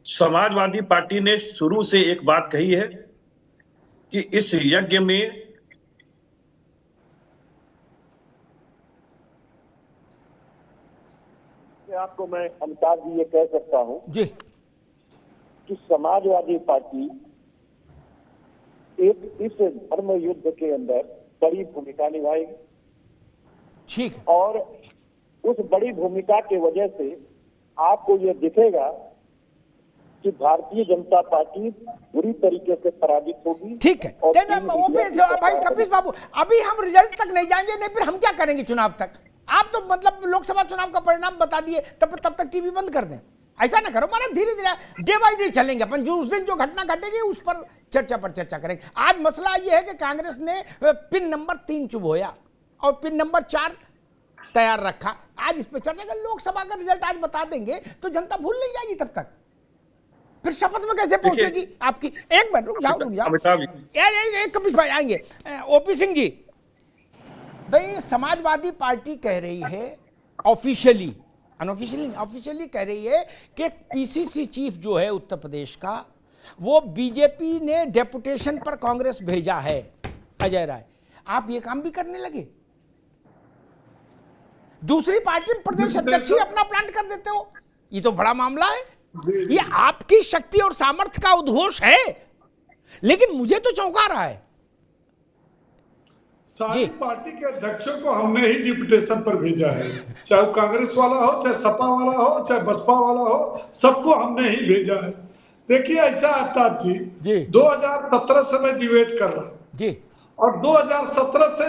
Samajwadi party ने शुरू से एक बात कही है कि इस यज्ञ में आपको मैं अमिताभ जी ये कह सकता हूं जी कि समाजवादी पार्टी एक इस धर्म युद्ध के अंदर बड़ी भूमिका निभाएगी। ठीक है। और उस बड़ी भूमिका की वजह से आपको ये दिखेगा कि भारतीय जनता पार्टी बुरी तरीके से पराजित होगी। ठीक है। भाई कपिश बाबू, अभी हम रिजल्ट तक नहीं जाएंगे, नहीं फिर हम क्या करेंगे चुनाव तक? आप तो मतलब लोकसभा चुनाव का परिणाम बता दिए, तब तक टीवी बंद कर दें। ऐसा ना करो, माना धीरे धीरे डे बाई डे चलेंगे अपन, जो उस दिन जो घटना घटेगी उस पर चर्चा करेंगे। आज मसला ये है कि कांग्रेस ने पिन नंबर 3 चुभोया और पिन नंबर 4 तैयार रखा। आज इस पर चर्चा कर, लोकसभा का रिजल्ट आज बता देंगे तो जनता भूल नहीं जाएगी तब तक। फिर शपथ में कैसे पहुंचेगी आपकी? एक मिनट रुक जाओ यार, कपिश भाई आएंगे। ओपी सिंह जी, भाई समाजवादी पार्टी कह रही है ऑफिशियली, ऑफिशियली कह रही है कि पीसीसी चीफ जो है उत्तर प्रदेश का, वो बीजेपी ने डेपुटेशन पर कांग्रेस भेजा है, अजय राय। आप ये काम भी करने लगे, दूसरी पार्टी में प्रदेश अध्यक्ष ही अपना प्लांट कर देते हो। ये तो बड़ा मामला है। ये आपकी शक्ति और सामर्थ्य का उद्घोष है, लेकिन मुझे तो चौंका रहा है। सारी पार्टी के अध्यक्षों को हमने ही डिप्यूटेशन पर भेजा है, चाहे वो कांग्रेस वाला हो, चाहे सपा वाला हो, चाहे बसपा वाला हो, सबको हमने ही भेजा है। देखिए ऐसा आफ्ताब जी, 2017 से मैं डिबेट कर रहा हूँ जी, और 2017 से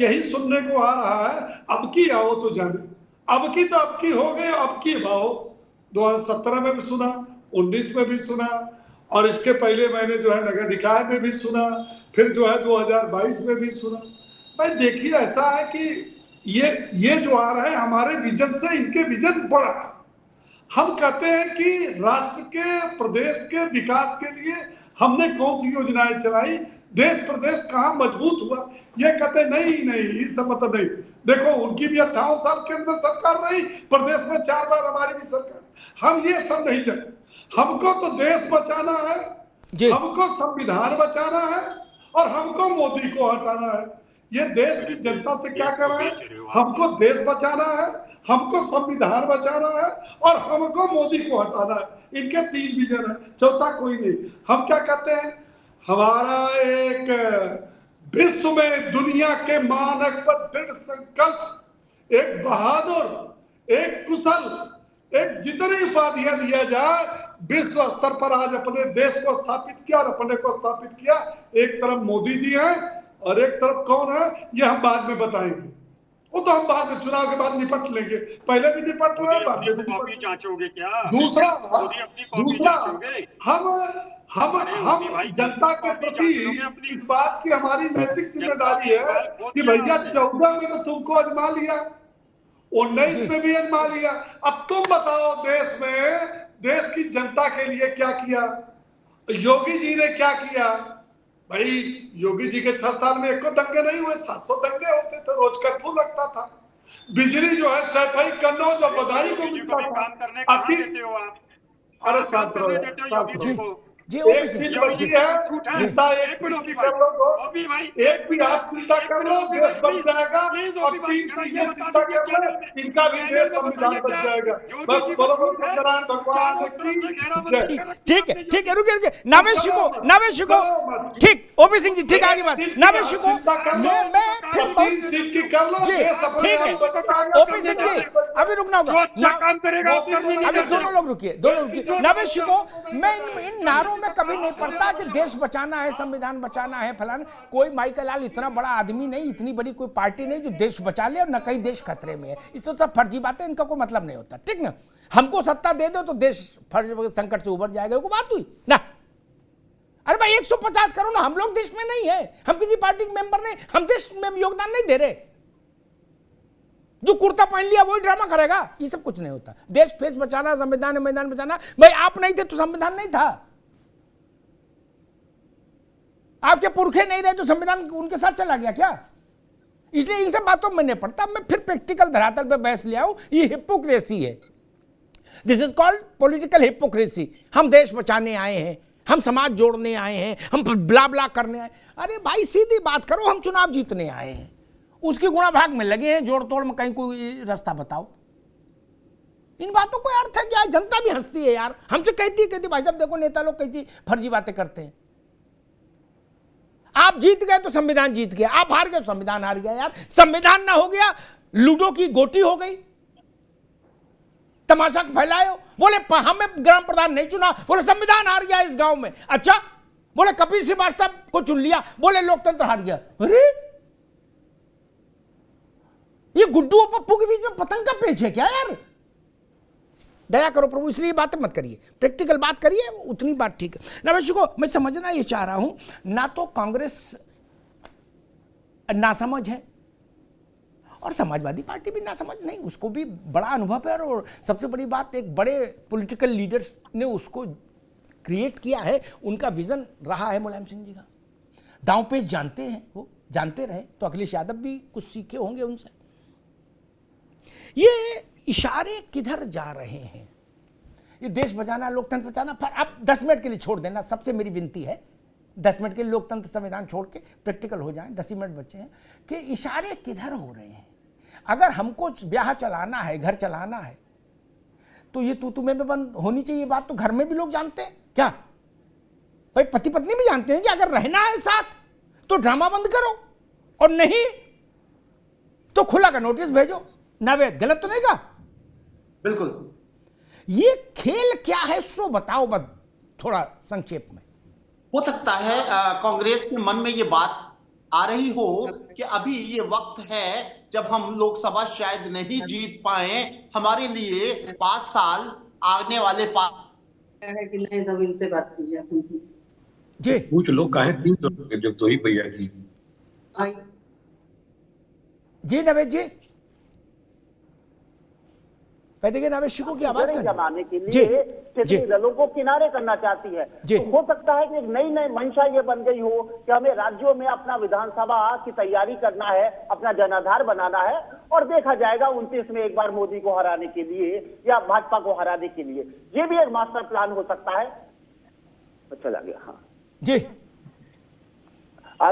यही सुनने को आ रहा है, अब की आओ तो जाने, अब की तो अब की हो गए, अब की आओ। 2017 में भी सुना, 19 में भी सुना, और इसके पहले मैंने जो है नगर निकाय में भी सुना, फिर जो है 2022 में भी सुना। भाई देखिए ऐसा है कि ये जो आ रहे हैं हमारे विजन से, इनके विजन बड़ा। हम कहते हैं कि राष्ट्र के, प्रदेश के विकास के लिए हमने कौन सी योजनाएं चलाई, देश प्रदेश कहाँ मजबूत हुआ। ये कहते नहीं इस सब मतलब नहीं। देखो उनकी भी 58 साल के अंदर सरकार रही, प्रदेश में 4 बार हमारी भी सरकार। हम ये सब नहीं चाहते, हमको तो देश बचाना है, हमको संविधान बचाना है और हमको मोदी को हटाना है। ये देश की जनता से क्या कर रहे हैं, हमको देश बचाना है, हमको संविधान बचाना है और हमको मोदी को हटाना है। इनके 3 विजन है, चौथा कोई नहीं। हम क्या कहते हैं, हमारा एक विश्व में दुनिया के मानक पर दृढ़ संकल्प, एक बहादुर, एक कुशल, एक जितनी उपाधियां दिया जाए, विश्व स्तर पर आज अपने देश को स्थापित किया और अपने को स्थापित किया। एक तरफ मोदी जी हैं और एक तरफ कौन है, ये हम बाद में बताएंगे। वो तो हम बाद में चुनाव के बाद निपट लेंगे, पहले भी निपट रहे हैं, बाद में भी निपट जांचोगे क्या? दूसरा हम जनता के प्रति इस बात की हमारी नैतिक जिम्मेदारी है कि भैया 14 में तो तुमको आजमा लिया, 19 में भी आजमा लिया, अब तुम बताओ देश में, देश की जनता के लिए क्या किया। योगी जी ने क्या किया? भाई योगी जी के 6 साल में 1 दंगे नहीं हुए, 700 दंगे होते थे, रोज कर्फ्यू लगता था। बिजली जो है सैफई कन्नौज और बधाई को मिलता था। अरे साथ एक चीज बची है, चिंता एक की कर लो, एक भी आप चिंता कर लो, देश बच जाएगा। और 3 की ये चिंता कर लो, इनका भी देश संविधान बच जाएगा। बस बोलो भगवान की। ठीक है, रुकिए नावेश को ठीक, ओपी सिंह जी ठीक, आगे बात नावेश को मैं 3 सीट की कर लो, देश अपने आप बच जाएगा। ओपी सिंह जी अभी रुकना होगा, अभी दोनों लोग रुकिए। नावेश को मैं इन नारों में कभी नहीं पढ़ता कि देश बचाना है, संविधान बचाना है, फलाना। कोई माइकल लाल इतना बड़ा आदमी नहीं, इतनी बड़ी कोई पार्टी नहीं जो देश बचा ले और न कहीं देश खतरे में है। इस तो सब फर्जी बातें, इनका कोई मतलब नहीं होता। ठीक ना, हमको सत्ता दे दो तो देश संकट से उबर जाएगा, वो बात हुई ना। अरे भाई 150 करोड़ हम लोग देश में नहीं है, हम किसी पार्टी के मेंबर नहीं, हम देश में योगदान नहीं दे रहे। जो कुर्ता पहन लिया वही ड्रामा करेगा, ये सब कुछ नहीं होता। देश फेस बचाना, संविधान मैदान बचाना। भाई आप नहीं थे तो संविधान नहीं था, आपके पुरखे नहीं रहे तो संविधान उनके साथ चला गया क्या? इसलिए इन सब बातों में नहीं पड़ता। मैं फिर प्रैक्टिकल धरातल पे बहस ले आऊं, ये हिपोक्रेसी है। This is called political hypocrisy. हम देश बचाने आए हैं, हम समाज जोड़ने आए हैं, हम ब्ला ब्ला करने आए। अरे भाई सीधी बात करो, हम चुनाव जीतने आए हैं, उसकी गुणा भाग में लगे हैं, जोड़ तोड़ में कहीं कोई रास्ता बताओ। इन बातों को अर्थ है क्या? जनता भी हंसती है यार, हमसे कहती भाई साहब देखो नेता लोग कैसी फर्जी बातें करते हैं। आप जीत गए तो संविधान जीत गया, आप हार गए तो संविधान हार गया। यार संविधान ना हो गया, लूडो की गोटी हो गई, तमाशा फैलाए हो। बोले हमें ग्राम प्रधान नहीं चुना, बोले संविधान हार गया इस गांव में। अच्छा, बोले कपिल श्रीवास्तव को चुन लिया, बोले लोकतंत्र हार गया। अरे ये गुड्डू और पप्पू के बीच में पतंग का पेच है क्या यार? दया करो प्रभु, इसलिए बातें मत करिए, प्रैक्टिकल बात करिए, उतनी बात ठीक है। नवेश को मैं समझना ये चाह रहा हूं, ना तो कांग्रेस नासमझ है और समाजवादी पार्टी भी नासमझ नहीं, उसको भी बड़ा अनुभव है। और सबसे बड़ी बात, एक बड़े पॉलिटिकल लीडर ने उसको क्रिएट किया है, उनका विजन रहा है मुलायम सिंह जी का। दांव पेच जानते हैं, वो जानते रहे, तो अखिलेश यादव भी कुछ सीखे होंगे उनसे। ये इशारे किधर जा रहे हैं? ये देश बचाना, लोकतंत्र बचाना, पर अब 10 मिनट के लिए छोड़ देना, सबसे मेरी विनती है 10 मिनट के लिए लोकतंत्र संविधान छोड़ के प्रैक्टिकल हो जाएं, 10 ही मिनट बचे हैं, कि इशारे किधर हो रहे हैं। अगर हमको ब्याह चलाना है, घर चलाना है, तो ये तू तुम्हें में बंद होनी चाहिए बात। तो घर में भी लोग जानते हैं क्या भाई, पति पत्नी भी जानते हैं कि अगर रहना है साथ तो ड्रामा बंद करो, और नहीं तो खुला का नोटिस भेजो। नावेद गलत तो नहीं कहा? बिल्कुल। ये खेल क्या है सो बताओ बस थोड़ा संक्षेप में। हो सकता है कांग्रेस के मन में ये बात आ रही हो कि अभी ये वक्त है जब हम लोकसभा शायद नहीं जीत पाए, हमारे लिए 5 साल आने वाले है कि नहीं, तब इनसे बात कीजिए अपन से जी। कुछ लोग काहे 300 जब 2 ही भैया जी। जी नवेद जी, देखिए नवेशिकों की आवाज जमाने के लिए क्षेत्रीय दलों को किनारे करना चाहती है। तो हो सकता है कि एक नई नई मंशा ये बन गई हो कि हमें राज्यों में अपना विधानसभा की तैयारी करना है, अपना जनाधार बनाना है, और देखा जाएगा 29 में एक बार मोदी को हराने के लिए या भाजपा को हराने के लिए। ये भी एक मास्टर प्लान हो सकता है। चला गया। हाँ जी।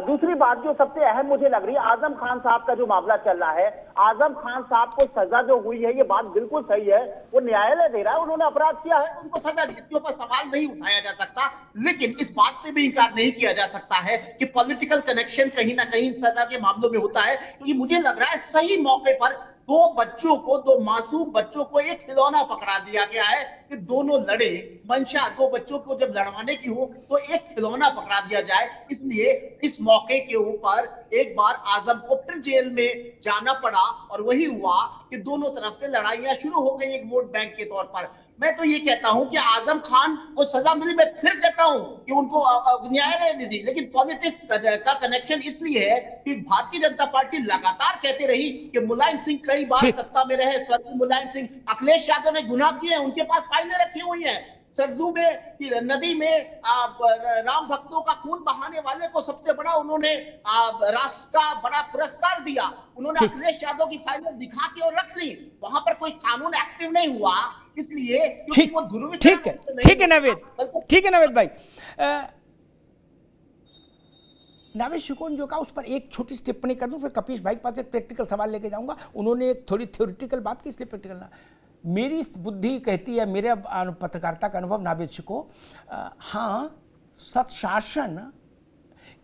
दूसरी बात जो सबसे अहम मुझे लग रही है, आजम खान साहब का जो मामला चल रहा है, आजम खान साहब को सजा जो हुई है, ये बात बिल्कुल सही है, वो न्यायालय दे रहा है, उन्होंने अपराध किया है, उनको सजा दी, इसके ऊपर सवाल नहीं उठाया जा सकता। लेकिन इस बात से भी इंकार नहीं किया जा सकता है कि पॉलिटिकल कनेक्शन कहीं ना कहीं सजा के मामलों में होता है, क्योंकि मुझे लग रहा है सही मौके पर 2 मासूम बच्चों को एक खिलौना पकड़ा दिया गया है कि दोनों लड़े। मंशा 2 बच्चों को जब लड़वाने की हो तो एक खिलौना पकड़ा दिया जाए, इसलिए इस मौके के ऊपर एक बार आजम को फिर जेल में जाना पड़ा, और वही हुआ कि दोनों तरफ से लड़ाइयां शुरू हो गई एक वोट बैंक के तौर पर। मैं तो ये कहता हूं कि आजम खान को सजा मिली, मैं फिर कहता हूं कि उनको न्यायालय ने दी, लेकिन पॉलिटिक्स का कनेक्शन इसलिए है कि भारतीय जनता पार्टी लगातार कहते रही कि मुलायम सिंह कई बार सत्ता में रहे, स्वर्गीय मुलायम सिंह, अखिलेश यादव ने गुनाह किए, उनके पास फाइलें रखी हुई हैं। सरजू में नदी में राम भक्तों का खून बहाने वाले को सबसे बड़ा उन्होंने राष्ट्र का बड़ा पुरस्कार दिया, उन्होंने अखिलेश यादव की फाइलें दिखा के और रख ली, वहां पर कोई कानून एक्टिव नहीं हुआ, इसलिए क्योंकि वो दुर्विचार। ठीक है नवेद, ठीक है नवेद भाई। नावेद शिकोन जो कहा उस पर एक छोटी सी टिप्पणी कर दूं, फिर कपीश भाई के पास एक प्रैक्टिकल सवाल लेके जाऊंगा। उन्होंने एक थोड़ी थ्योरेटिकल बात की, इसलिए प्रैक्टिकल ना। मेरी बुद्धि कहती है, मेरे पत्रकारिता का अनुभव नावेद शिको, हाँ सत्शासन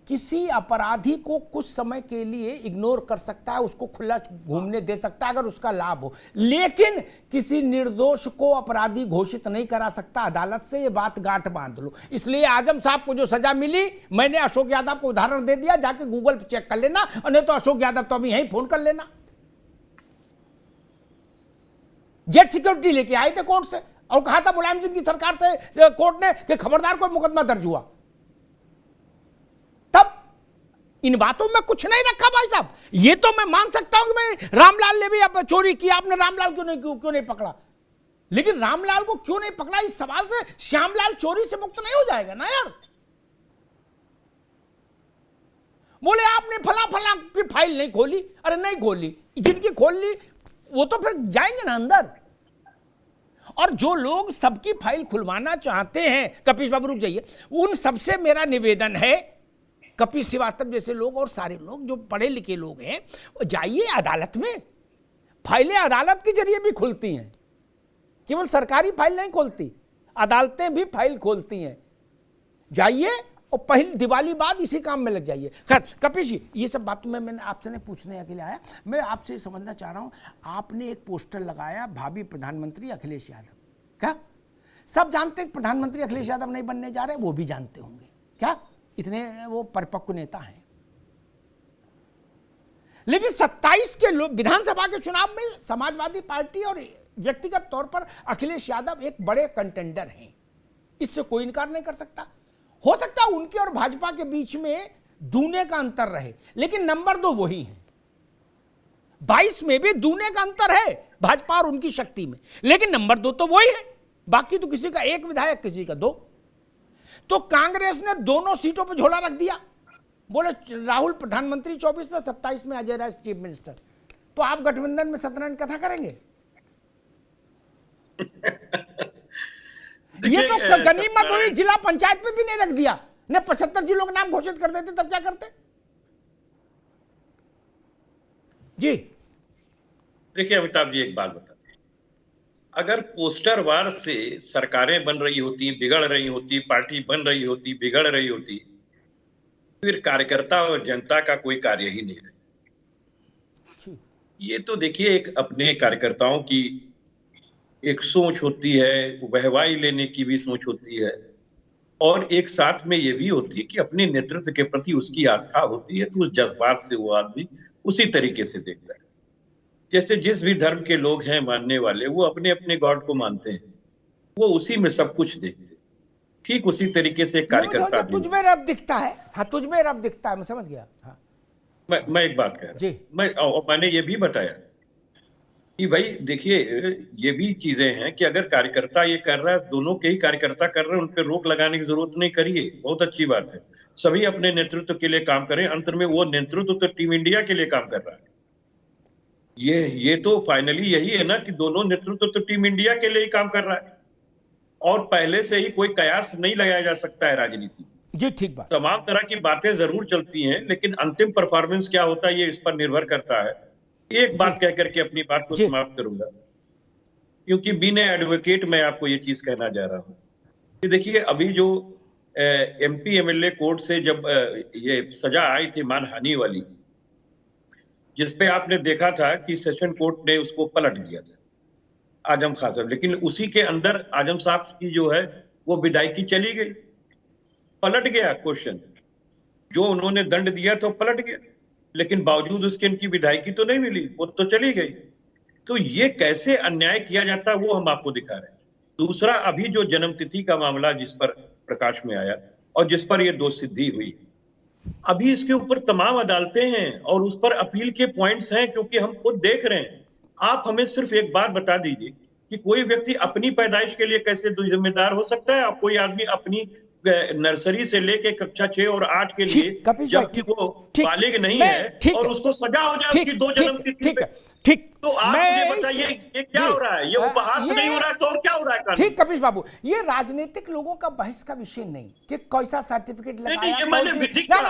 किसी अपराधी को कुछ समय के लिए इग्नोर कर सकता है, उसको खुला घूमने दे सकता है अगर उसका लाभ हो, लेकिन किसी निर्दोष को अपराधी घोषित नहीं करा सकता अदालत से। ये बात गांठ बांध लो। इसलिए आजम साहब को जो सजा मिली, मैंने अशोक यादव को उदाहरण दे दिया, जाके गूगल पे चेक कर लेना, और नहीं तो अशोक यादव तो अभी यहीं फोन कर लेना। जेट सिक्योरिटी लेके आए थे कोर्ट से और कहा था मुलायम सिंह की सरकार से कोर्ट ने कि खबरदार कोई मुकदमा दर्ज हुआ, तब इन बातों में कुछ नहीं रखा भाई साहब। ये तो मैं मान सकता हूं कि मैं रामलाल ने भी अब चोरी की, आपने रामलाल क्यों नहीं पकड़ा, लेकिन रामलाल को क्यों नहीं पकड़ा इस सवाल से श्यामलाल चोरी से मुक्त नहीं हो जाएगा ना यार। बोले आपने फला की फाइल नहीं खोली, अरे नहीं खोली, जिनकी खोल ली वो तो फिर जाएंगे ना अंदर। और जो लोग सबकी फाइल खुलवाना चाहते हैं, कपिश बाबू रुक जाइए, उन सबसे मेरा निवेदन है, कपिल श्रीवास्तव जैसे लोग और सारे लोग जो पढ़े लिखे लोग हैं, जाइए अदालत में। फाइलें अदालत के जरिए भी खुलती हैं, केवल सरकारी फाइल नहीं खोलती, अदालतें भी फाइल खोलती हैं। जाइए और पहली दिवाली बाद इसी काम में लग जाइए। खैर कपिल जी, ये सब बात मैंने आपसे नहीं पूछने के लिए आया, मैं आपसे समझना चाह रहा हूं, आपने एक पोस्टर लगाया भावी प्रधानमंत्री अखिलेश यादव, क्या सब जानते हैं प्रधानमंत्री अखिलेश यादव नहीं बनने जा रहे? वो भी जानते होंगे, क्या इतने वो परिपक्व नेता हैं। लेकिन 27 के लोग विधानसभा के चुनाव में समाजवादी पार्टी और व्यक्तिगत तौर पर अखिलेश यादव एक बड़े कंटेंडर हैं, इससे कोई इनकार नहीं कर सकता। हो सकता है उनके और भाजपा के बीच में दूने का अंतर रहे, लेकिन नंबर 2 वही है। 22 में भी दूने का अंतर है भाजपा और उनकी शक्ति में, लेकिन नंबर 2 तो वही है। बाकी तो किसी का 1 विधायक, किसी का 2। तो कांग्रेस ने दोनों सीटों पर झोला रख दिया, बोले राहुल प्रधानमंत्री 24 में, 27 में अजय राय चीफ मिनिस्टर। तो आप गठबंधन में सत्यनारायण कथा करेंगे? ये तो गनीमत हुई, जिला पंचायत में भी नहीं रख दिया, ने 75 जिलों के नाम घोषित कर देते, तब क्या करते जी? देखिए अमिताभ जी, एक बात बता, अगर पोस्टर वार से सरकारें बन रही होती, बिगड़ रही होती, पार्टी बन रही होती, बिगड़ रही होती, फिर कार्यकर्ता और जनता का कोई कार्य ही नहीं रहे। ये तो देखिए एक अपने कार्यकर्ताओं की एक सोच होती है, वाहवाही लेने की भी सोच होती है, और एक साथ में ये भी होती है कि अपने नेतृत्व के प्रति उसकी आस्था होती है, तो उस जज्बात से वो आदमी उसी तरीके से देखता है। जैसे जिस भी धर्म के लोग हैं मानने वाले, वो अपने अपने गॉड को मानते हैं, वो उसी में सब कुछ देखते हैं। ठीक उसी तरीके से कार्यकर्ता तुझ में रब दिखता है, हाँ तुझ में रब दिखता है, मैं समझ गया। हाँ। मैं एक बात कह रहा हूं, मैंने ये भी बताया कि भाई देखिए ये भी चीजें हैं कि अगर कार्यकर्ता ये कर रहा है, दोनों के ही कार्यकर्ता कर रहे हैं, उन पर रोक लगाने की जरूरत नहीं, करिए, बहुत अच्छी बात है। सभी अपने नेतृत्व के लिए काम करें, अंत में वो नेतृत्व तो टीम इंडिया के लिए काम कर रहा है। ये तो फाइनली यही है ना कि दोनों नेतृत्व तो टीम इंडिया के लिए ही काम कर रहा है, और पहले से ही कोई कयास नहीं लगाया जा सकता है राजनीति जी। ठीक बात, तमाम तरह की बातें जरूर चलती हैं, लेकिन अंतिम परफॉर्मेंस क्या होता है ये इस पर निर्भर करता है। एक बात कह करके अपनी बात को समाप्त करूंगा, क्योंकि बीइंग एडवोकेट मैं आपको ये चीज कहना जा रहा हूं कि देखिए अभी जो एमपी एमएलए कोर्ट से जब ये सजा आई थी मानहानि वाली, जिसपे आपने देखा था कि सेशन कोर्ट ने उसको पलट दिया था आजम खान साहब, लेकिन उसी के अंदर आजम साहब की जो है वो विदायगी चली गई, पलट गया क्वेश्चन, जो उन्होंने दंड दिया तो पलट गया, लेकिन बावजूद उसके इनकी विधायकी तो नहीं मिली, वो तो चली गई। तो ये कैसे अन्याय किया जाता है वो हम आपको दिखा रहे हैं। दूसरा, अभी जो जन्मतिथि का मामला जिस पर प्रकाश में आया और जिस पर ये दोष सिद्धि हुई, अभी इसके ऊपर तमाम अदालतें हैं और उस पर अपील के पॉइंट्स हैं, क्योंकि हम खुद देख रहे हैं। आप हमें सिर्फ एक बात बता दीजिए कि कोई व्यक्ति अपनी पैदाइश के लिए कैसे जिम्मेदार हो सकता है, और कोई आदमी अपनी नर्सरी से लेके कक्षा 6 और 8 के लिए जब वो बालिग नहीं है और उसको सजा हो जाए उसकी 2 जन्मतिथि पे, ठीक, तो आप मुझे बताइए ये क्या हो रहा है? ये उपहास नहीं हो रहा है तो और क्या हो रहा है? ठीक कपिश बाबू, ये राजनीतिक लोगों का बहस का विषय नहीं कि कैसा सर्टिफिकेट लगाया,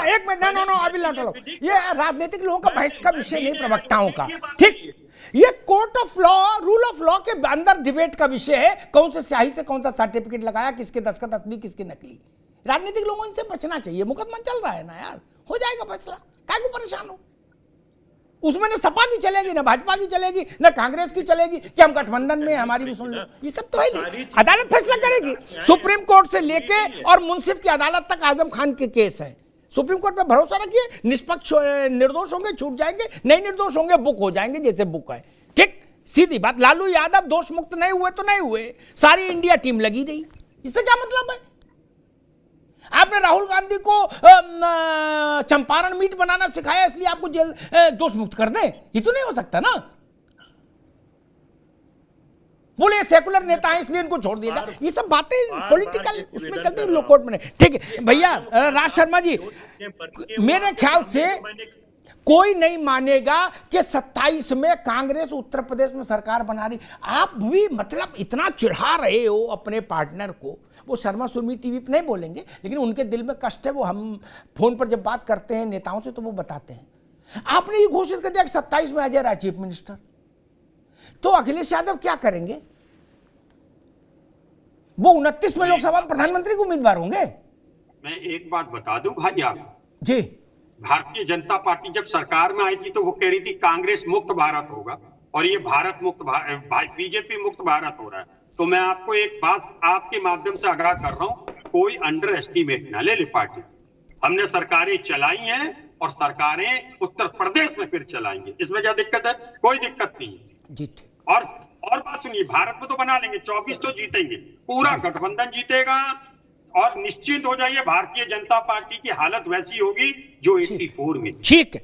एक मिनट, नो अभी लौटो, ये राजनीतिक लोगों का बहस का विषय नहीं, प्रवक्ताओं का। ठीक, ये court of law, rule of law के अंदर डिबेट का विषय है, कौन से स्याही से कौन सा सर्टिफिकेट लगाया, किसके दस्तखत असली किसके नकली। राजनीतिक लोगों इनसे बचना चाहिए, मुकदमा चल रहा है ना यार, हो जाएगा फैसला, काय को परेशान हो। उसमें न सपा की चलेगी, न भाजपा की चलेगी, न कांग्रेस की चलेगी कि हम गठबंधन में, हमारी भी सुन लो, ये सब तो है नहीं। अदालत फैसला करेगी, सुप्रीम कोर्ट से लेके और मुंसिफ की अदालत तक आजम खान के केस है। सुप्रीम कोर्ट पे भरोसा रखिए, निष्पक्ष निर्दोष होंगे छूट जाएंगे, नहीं निर्दोष होंगे बुक हो जाएंगे जैसे बुक है। ठीक, सीधी बात। लालू यादव दोष मुक्त नहीं हुए तो नहीं हुए, सारी इंडिया टीम लगी रही, इससे क्या मतलब है? आपने राहुल गांधी को चंपारण मीट बनाना सिखाया इसलिए आपको जेल दोष मुक्त कर दें, ये तो नहीं हो सकता ना। बोले सेकुलर नेता है इसलिए इनको छोड़ दिया जाए, ये सब बातें पॉलिटिकल उसमें चलती है कोर्ट में। ठीक है भैया, राज शर्मा जी, मेरे ख्याल से कोई नहीं मानेगा कि 27 में कांग्रेस उत्तर प्रदेश में सरकार बना रही। आप भी मतलब इतना चिढ़ा रहे हो अपने पार्टनर को। वो शर्मा सुरमी टीवी पे नहीं बोलेंगे, लेकिन उनके दिल में कष्ट है। वो हम फोन पर जब बात करते हैं नेताओं से तो वो बताते हैं। आपने ये घोषित कर दिया कि 27 में अजय राय चीफ मिनिस्टर, तो अखिलेश यादव क्या करेंगे? वो 29 में लोकसभा में प्रधानमंत्री के उम्मीदवार होंगे। मैं एक बात बता दूं भाई आप जी, भारतीय जनता पार्टी जब सरकार में आई थी तो वो कह रही थी कांग्रेस मुक्त भारत होगा, और ये भारत मुक्त बीजेपी मुक्त भारत हो रहा है। तो मैं आपको एक बात आपके माध्यम से आगाह कर रहा हूं, कोई अंडर एस्टिमेट ना ले पार्टी। हमने सरकारें चलाई हैं और सरकारें उत्तर प्रदेश में फिर चलाएंगे, इसमें क्या दिक्कत है? कोई दिक्कत नहीं है जी। और बात सुनिए, भारत में तो बना लेंगे, 24 तो जीतेंगे, पूरा गठबंधन जीतेगा, और निश्चित हो जाइए भारतीय जनता पार्टी की हालत वैसी होगी जो 84 में। ठीक है।